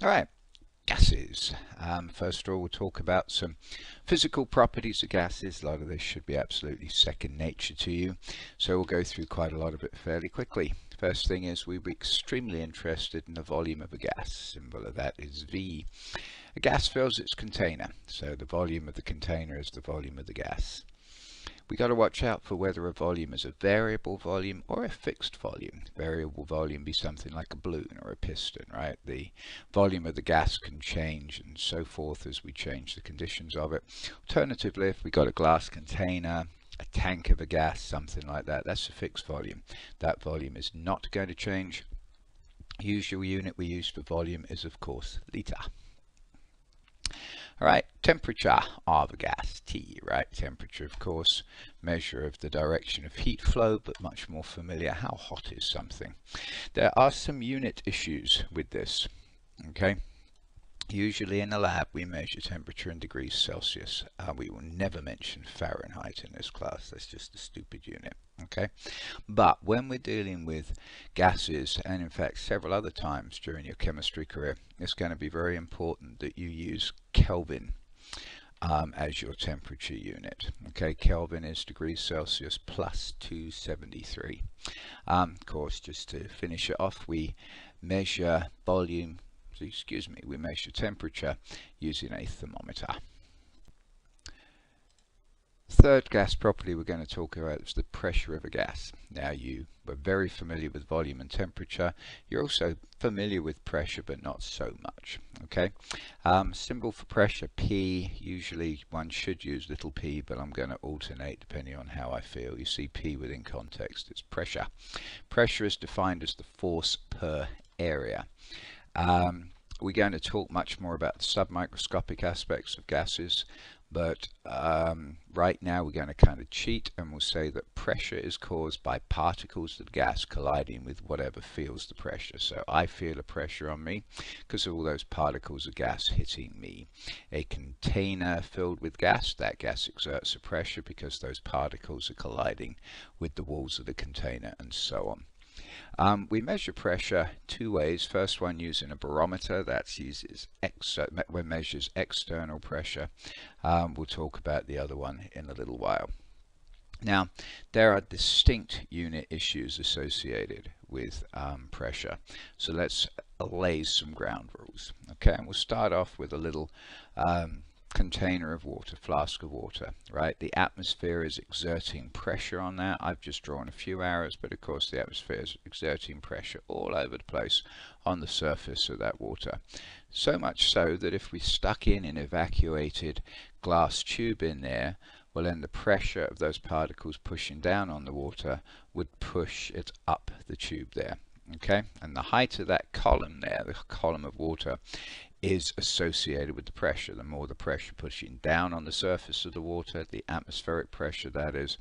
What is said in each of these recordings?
All right, gases. First of all, we'll talk about some physical properties of gases. A lot of this should be absolutely second nature to you, so we'll go through quite a lot of it fairly quickly. First thing is we'll be extremely interested in the volume of a gas. Symbol of that is V. A gas fills its container, so the volume of the container is the volume of the gas. We got to watch out for whether a volume is a variable volume or a fixed volume. Variable volume be something like a balloon or a piston, right? The volume of the gas can change and so forth as we change the conditions of it. Alternatively, if we got a glass container, a tank of a gas, something like that, that's a fixed volume. That volume is not going to change. Usual unit we use for volume is, of course, litre. All right, temperature of a gas, T, right? Temperature, of course, measure of the direction of heat flow, but much more familiar. How hot is something? There are some unit issues with this, okay? Usually in a lab we measure temperature in degrees Celsius. We will never mention Fahrenheit in this class. That's just a stupid unit, okay? But when we're dealing with gases, and in fact several other times during your chemistry career, it's going to be very important that you use Kelvin as your temperature unit. Okay, Kelvin is degrees Celsius plus 273. Of course, just to finish it off, we measure volume, we measure temperature using a thermometer. Third gas property we're going to talk about is the pressure of a gas. Now you were very familiar with volume and temperature. You're also familiar with pressure, but not so much. Okay, symbol for pressure, P. Usually one should use little p, but I'm going to alternate depending on how I feel. You see P within context, it's pressure. Pressure is defined as the force per area. We're going to talk much more about the submicroscopic aspects of gases, but right now we're going to kind of cheat and we'll say that pressure is caused by particles of gas colliding with whatever feels the pressure. So I feel a pressure on me because of all those particles of gas hitting me. A container filled with gas, that gas exerts a pressure because those particles are colliding with the walls of the container and so on. We measure pressure two ways. First one using a barometer, that measures external pressure. We'll talk about the other one in a little while. Now, there are distinct unit issues associated with pressure. So let's lay some ground rules. Okay, and we'll start off with a little container of water, flask of water, right? The atmosphere is exerting pressure on that. I've just drawn a few arrows, but of course the atmosphere is exerting pressure all over the place on the surface of that water. So much so that if we stuck in an evacuated glass tube in there, well then the pressure of those particles pushing down on the water would push it up the tube there. Okay, and the height of that column there, the column of water, is associated with the pressure. The more the pressure pushing down on the surface of the water, the atmospheric pressure that is,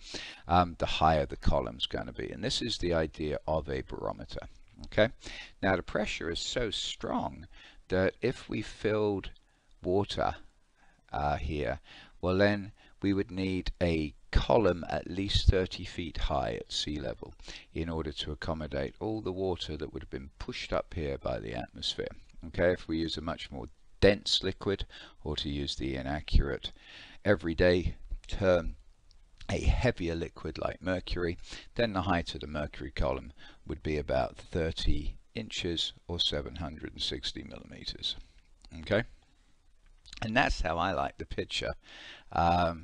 the higher the column's going to be. And this is the idea of a barometer. Okay, now the pressure is so strong that if we filled water here, well then we would need a column at least 30 feet high at sea level in order to accommodate all the water that would have been pushed up here by the atmosphere. Okay, if we use a much more dense liquid, or to use the inaccurate everyday term, a heavier liquid like mercury, then the height of the mercury column would be about 30 inches or 760 millimeters. Okay, and that's how I like to picture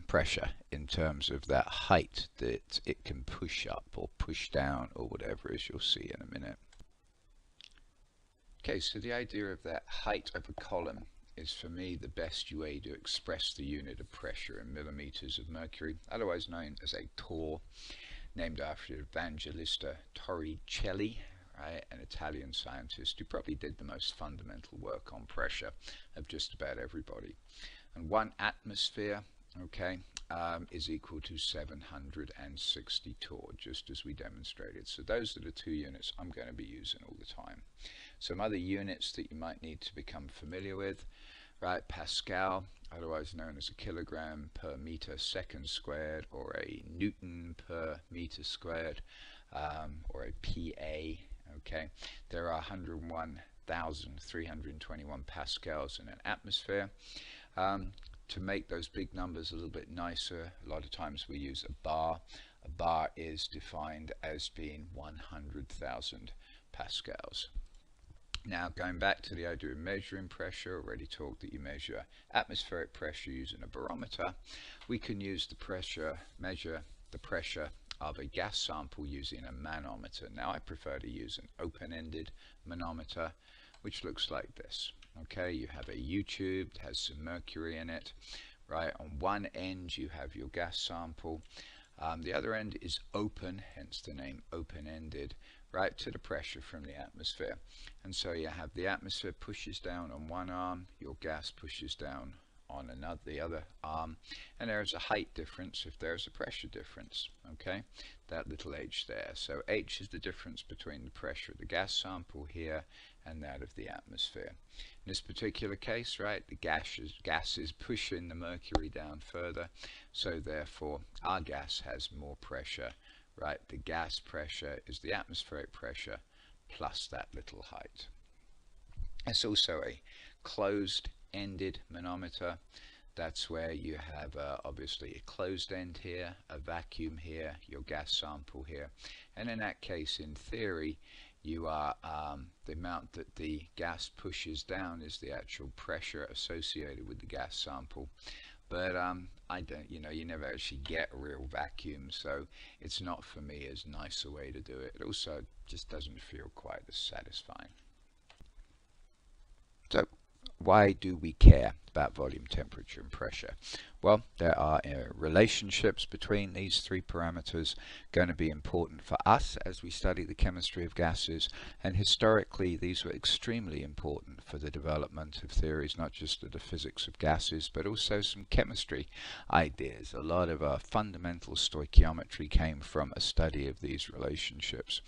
pressure in terms of that height that it can push up or push down or whatever, as you'll see in a minute. Okay, so the idea of that height of a column is for me the best way to express the unit of pressure in millimeters of mercury, otherwise known as a torr, named after Evangelista Torricelli, right, an Italian scientist who probably did the most fundamental work on pressure of just about everybody. And 1 atmosphere, okay, is equal to 760 torr, just as we demonstrated. So those are the two units I'm going to be using all the time. Some other units that you might need to become familiar with, right? Pascal, otherwise known as a kilogram per meter second squared, or a Newton per meter squared, or a PA. Okay, there are 101 1,321 pascals in an atmosphere. To make those big numbers a little bit nicer, a lot of times we use a bar. A bar is defined as being 100,000 pascals. Now, going back to the idea of measuring pressure, already talked that you measure atmospheric pressure using a barometer. We can use the pressure, measure the pressure of a gas sample using a manometer. Now, I prefer to use an open-ended manometer, which looks like this. Okay, you have a U-tube, it has some mercury in it, right? On one end you have your gas sample. The other end is open, hence the name open-ended, right to the pressure from the atmosphere. And so you have the atmosphere pushes down on one arm, your gas pushes down on the other arm, and there's a height difference if there's a pressure difference. Okay, that little h there. So h is the difference between the pressure of the gas sample here and that of the atmosphere. In this particular case, right, the gas is pushing the mercury down further, so therefore our gas has more pressure, right? The gas pressure is the atmospheric pressure plus that little height. It's also a closed-ended manometer. That's where you have obviously a closed end here, a vacuum here, your gas sample here, and in that case, in theory, you are the amount that the gas pushes down is the actual pressure associated with the gas sample. But I don't, you never actually get a real vacuum, so it's not for me as nice a way to do it. It also just doesn't feel quite as satisfying. So why do we care about volume, temperature and pressure? Well, there are relationships between these three parameters going to be important for us as we study the chemistry of gases, and historically these were extremely important for the development of theories, not just of the physics of gases but also some chemistry ideas. A lot of fundamental stoichiometry came from a study of these relationships.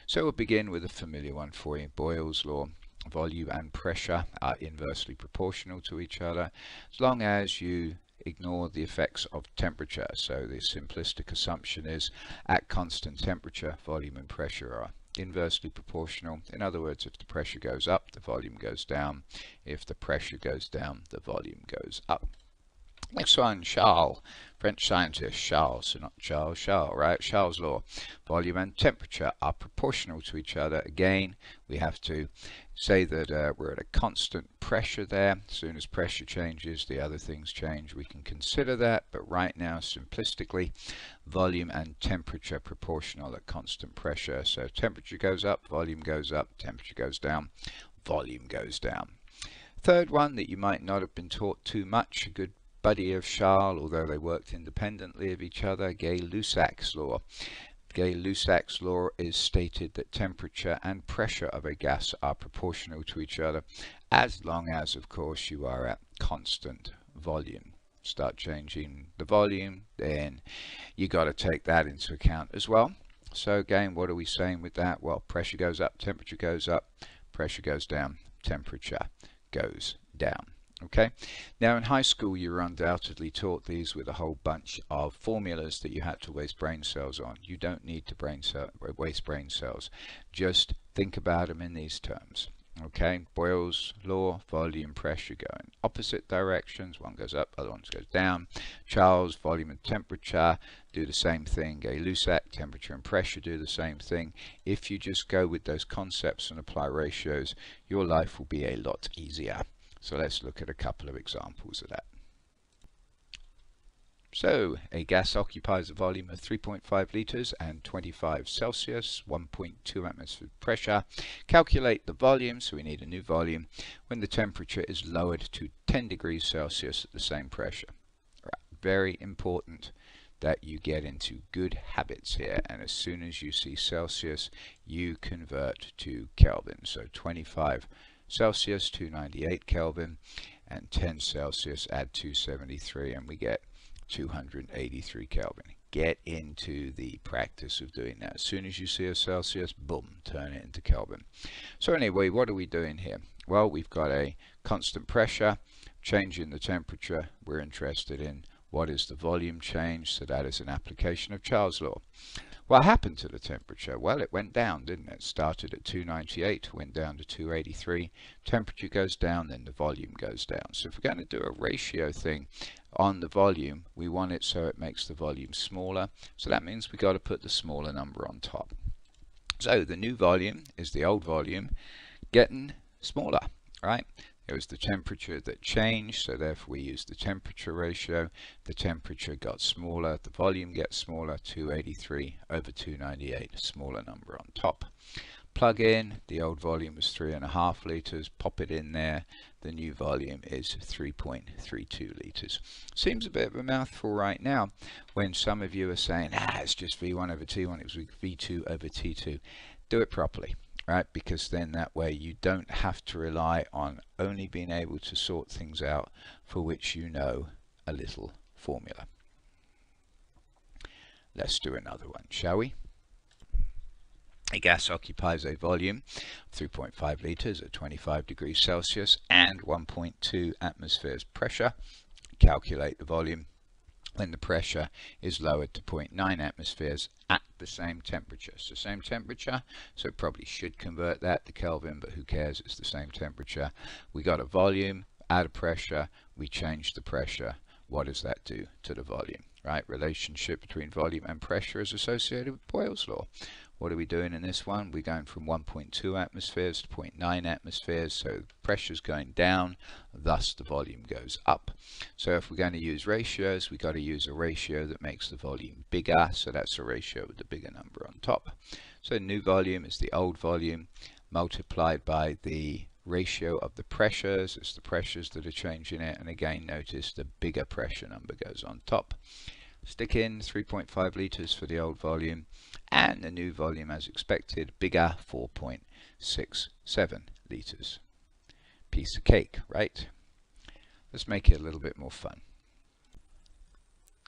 So we'll begin with a familiar one for you, Boyle's law. Volume and pressure are inversely proportional to each other as long as you ignore the effects of temperature. So the simplistic assumption is at constant temperature, volume and pressure are inversely proportional. In other words, if the pressure goes up, the volume goes down. If the pressure goes down, the volume goes up. Next one, Charles, French scientist Charles, so not Charles, Charles, right? Charles' law. Volume and temperature are proportional to each other. Again, we have to say that we're at a constant pressure there. As soon as pressure changes, the other things change. We can consider that, but right now, simplistically, volume and temperature proportional at constant pressure. So temperature goes up, volume goes up, temperature goes down, volume goes down. Third one that you might not have been taught too much, a good buddy of Charles, although they worked independently of each other, Gay-Lussac's law. Gay-Lussac's law is stated that temperature and pressure of a gas are proportional to each other as long as, of course, you are at constant volume. Start changing the volume, then you got to take that into account as well. So again, what are we saying with that? Well, pressure goes up, temperature goes up, pressure goes down, temperature goes down. Okay, now in high school you were undoubtedly taught these with a whole bunch of formulas that you had to waste brain cells on. You don't need to waste brain cells. Just think about them in these terms. Okay, Boyle's law, volume, pressure go in opposite directions. One goes up, other one goes down. Charles, volume and temperature do the same thing. Gay-Lussac, temperature and pressure do the same thing. If you just go with those concepts and apply ratios, your life will be a lot easier. So let's look at a couple of examples of that. So a gas occupies a volume of 3.5 liters and 25 Celsius, 1.2 atmosphere pressure. Calculate the volume, so we need a new volume, when the temperature is lowered to 10 degrees Celsius at the same pressure. Right. Very important that you get into good habits here, and as soon as you see Celsius, you convert to Kelvin. So 25 Celsius, 298 Kelvin, and 10 Celsius, add 273, and we get 283 Kelvin. Get into the practice of doing that. As soon as you see a Celsius, boom, turn it into Kelvin. So anyway, what are we doing here? Well, we've got a constant pressure, changing the temperature. We're interested in what is the volume change, so that is an application of Charles' law. What happened to the temperature? Well, it went down, didn't it? Started at 298, went down to 283. Temperature goes down, then the volume goes down. So if we're going to do a ratio thing on the volume, we want it so it makes the volume smaller. So that means we've got to put the smaller number on top. So the new volume is the old volume getting smaller, right? It was the temperature that changed, so therefore we use the temperature ratio. The temperature got smaller, the volume gets smaller, 283 over 298, a smaller number on top. Plug in, the old volume was 3.5 litres, pop it in there, the new volume is 3.32 litres. Seems a bit of a mouthful right now when some of you are saying, it's just V1 over T1, it was V2 over T2. Do it properly, right? Because then that way you don't have to rely on only being able to sort things out for which you know a little formula. Let's do another one, shall we? A gas occupies a volume of 3.5 litres at 25 degrees Celsius and 1.2 atmospheres pressure. Calculate the volume when the pressure is lowered to 0.9 atmospheres at the same temperature. So same temperature, so it probably should convert that to Kelvin, but who cares, it's the same temperature. We got a volume, add a pressure, we change the pressure. What does that do to the volume? Right, relationship between volume and pressure is associated with Boyle's law. What are we doing in this one? We're going from 1.2 atmospheres to 0.9 atmospheres, so the pressure's going down, thus the volume goes up. So if we're going to use ratios, we've got to use a ratio that makes the volume bigger, so that's a ratio with the bigger number on top. So new volume is the old volume multiplied by the ratio of the pressures. It's the pressures that are changing it, and again notice the bigger pressure number goes on top. Stick in 3.5 litres for the old volume, and the new volume as expected, bigger, 4.67 litres. Piece of cake, right? Let's make it a little bit more fun.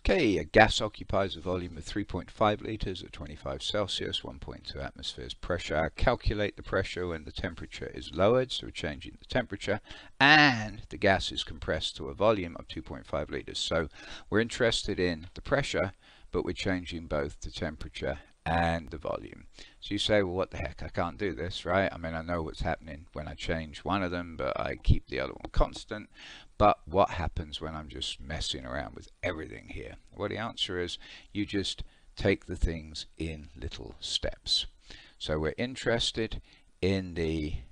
Okay, a gas occupies a volume of 3.5 litres at 25 Celsius, 1.2 atmospheres pressure. Calculate the pressure when the temperature is lowered, so we're changing the temperature, and the gas is compressed to a volume of 2.5 litres. So we're interested in the pressure, but we're changing both the temperature and the volume. So you say, well, what the heck, I can't do this, right? I mean, I know what's happening when I change one of them, but I keep the other one constant. But what happens when I'm just messing around with everything here? Well, the answer is you just take the things in little steps. So we're interested in the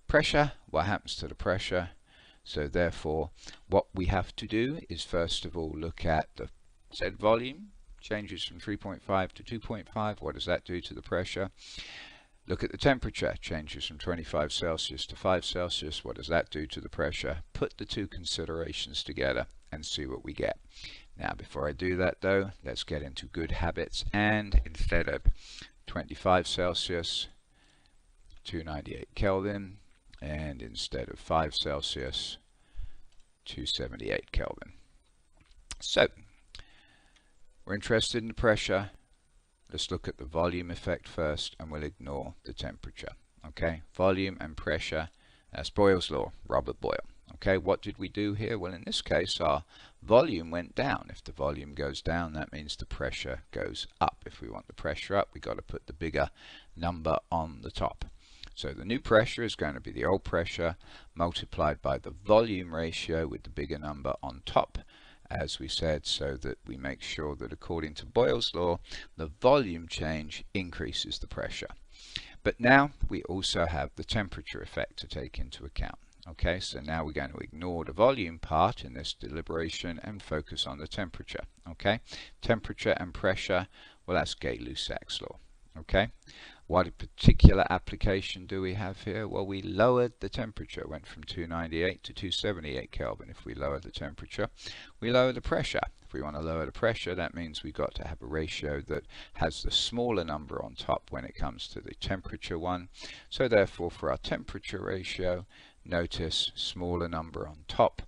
pressure, what happens to the pressure. So therefore, what we have to do is first of all look at the Z volume, changes from 3.5 to 2.5. What does that do to the pressure? Look at the temperature, changes from 25 Celsius to 5 Celsius. What does that do to the pressure? Put the two considerations together and see what we get. Now, before I do that though, let's get into good habits, and instead of 25 Celsius, 298 Kelvin, and instead of 5 Celsius, 278 Kelvin. So, we're interested in the pressure. Let's look at the volume effect first, and we'll ignore the temperature. Okay, volume and pressure, that's Boyle's law, Robert Boyle. Okay, what did we do here? Well, in this case, our volume went down. If the volume goes down, that means the pressure goes up. If we want the pressure up, we've got to put the bigger number on the top. So the new pressure is going to be the old pressure multiplied by the volume ratio with the bigger number on top, as we said, so that we make sure that according to Boyle's law, the volume change increases the pressure. But now we also have the temperature effect to take into account. Okay, so now we're going to ignore the volume part in this deliberation and focus on the temperature. Okay, temperature and pressure, well, that's Gay-Lussac's law. Okay, what particular application do we have here? Well, we lowered the temperature, went from 298 to 278 Kelvin. If we lower the temperature, we lower the pressure. If we want to lower the pressure, that means we've got to have a ratio that has the smaller number on top when it comes to the temperature one. So therefore, for our temperature ratio, notice smaller number on top,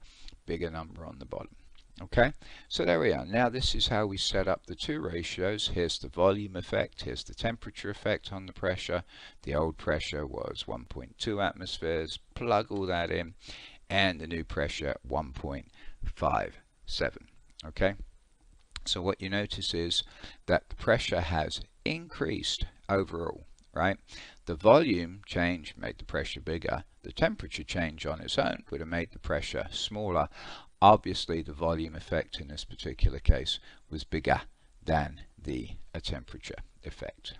bigger number on the bottom. Okay, so there we are. Now this is how we set up the two ratios. Here's the volume effect, here's the temperature effect on the pressure. The old pressure was 1.2 atmospheres, plug all that in, and the new pressure 1.57. Okay, So what you notice is that the pressure has increased overall, right? The volume change made the pressure bigger. The temperature change on its own would have made the pressure smaller. Obviously, the volume effect in this particular case was bigger than the temperature effect.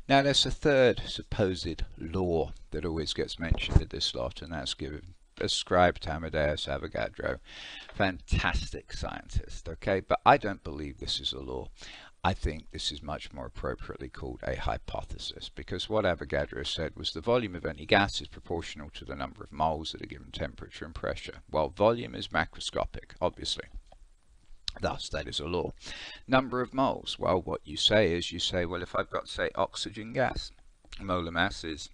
Now, there's a third supposed law that always gets mentioned in this lot, and that's ascribed to Amadeus Avogadro. Fantastic scientist, okay? But I don't believe this is a law. I think this is much more appropriately called a hypothesis, because what Avogadro said was the volume of any gas is proportional to the number of moles at a given temperature and pressure. Well, volume is macroscopic, obviously. Thus, that is a law. Number of moles. Well, what you say is, well, if I've got, say, oxygen gas, molar mass is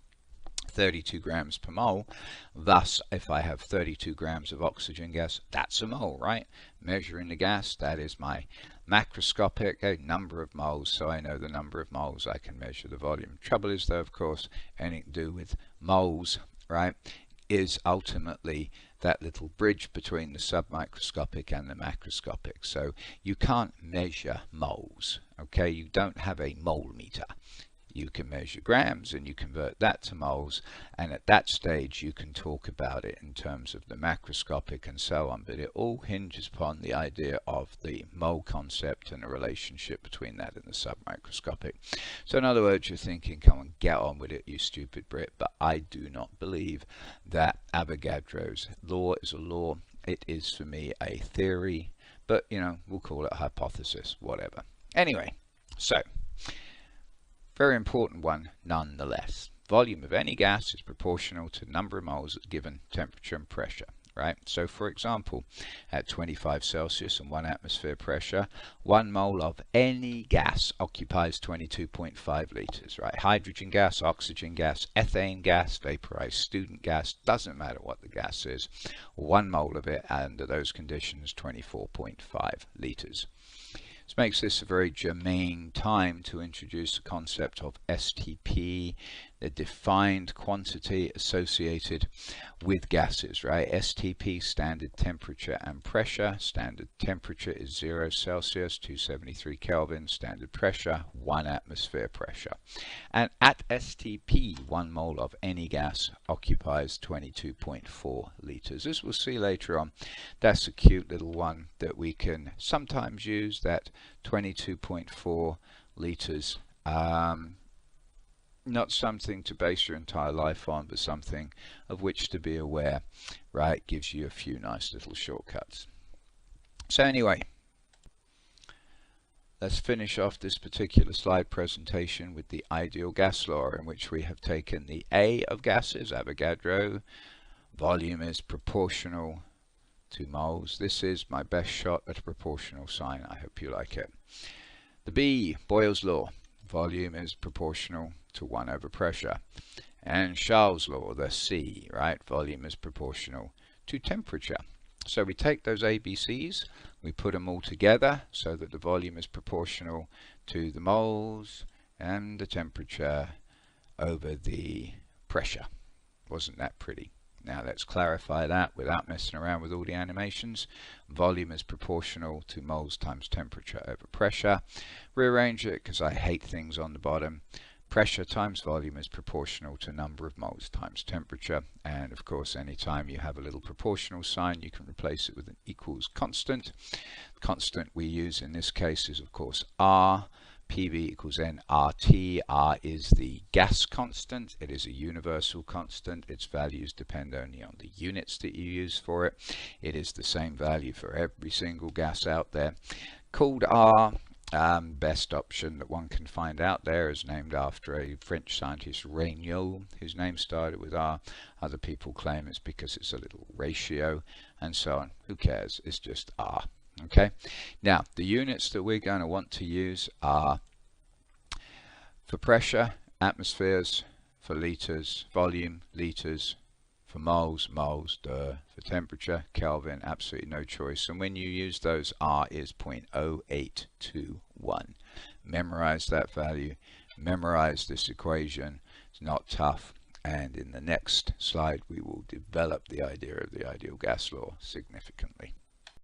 32 grams per mole. Thus, if I have 32 grams of oxygen gas, that's a mole, right? Measuring the gas, that is my macroscopic number of moles, so I know the number of moles, I can measure the volume. Trouble is, though, of course, anything to do with moles, right, is ultimately that little bridge between the submicroscopic and the macroscopic. So you can't measure moles, okay? You don't have a mole meter. You can measure grams and you convert that to moles, and at that stage you can talk about it in terms of the macroscopic and so on, but it all hinges upon the idea of the mole concept and the relationship between that and the submicroscopic. So in other words, you're thinking, come on, get on with it, you stupid Brit, but I do not believe that Avogadro's law is a law. It is, for me, a theory, but you know, we'll call it a hypothesis, whatever. Anyway, so very important one nonetheless. Volume of any gas is proportional to the number of moles at given temperature and pressure, right? So for example, at 25 Celsius and 1 atmosphere pressure, 1 mole of any gas occupies 22.5 liters, right? Hydrogen gas, oxygen gas, ethane gas, vaporized student gas, doesn't matter what the gas is, 1 mole of it under those conditions, 24.5 liters. This makes this a very germane time to introduce the concept of STP, the defined quantity associated with gases, right? STP, standard temperature and pressure. Standard temperature is 0 Celsius, 273 Kelvin. Standard pressure, 1 atmosphere pressure. And at STP, 1 mole of any gas occupies 22.4 liters. As we'll see later on, that's a cute little one that we can sometimes use, that 22.4 liters. Not something to base your entire life on, but something of which to be aware, right? Gives you a few nice little shortcuts. So anyway, let's finish off this particular slide presentation with the ideal gas law, in which we have taken the A of gases, Avogadro. Volume is proportional to moles. This is my best shot at a proportional sign. I hope you like it. The B, Boyle's law. Volume is proportional to 1 over pressure. And Charles' law, the C, right? Volume is proportional to temperature. So we take those ABCs, we put them all together so that the volume is proportional to the moles and the temperature over the pressure. Wasn't that pretty? Now let's clarify that without messing around with all the animations. Volume is proportional to moles times temperature over pressure. Rearrange it because I hate things on the bottom. Pressure times volume is proportional to number of moles times temperature. And of course, anytime you have a little proportional sign, you can replace it with an equals constant. The constant we use in this case is, of course, R. PV equals nRT. R is the gas constant. It is a universal constant. Its values depend only on the units that you use for it. It is the same value for every single gas out there. Called R. Best option that one can find out there is named after a French scientist, Regnault, whose name started with R. Other people claim it's because it's a little ratio and so on. Who cares? It's just R. Okay, now the units that we're going to want to use are for pressure, atmospheres, for liters, volume, liters, for moles, moles, for temperature, Kelvin, absolutely no choice. And when you use those, R is 0.0821. Memorize that value, memorize this equation. It's not tough. And in the next slide, we will develop the idea of the ideal gas law significantly.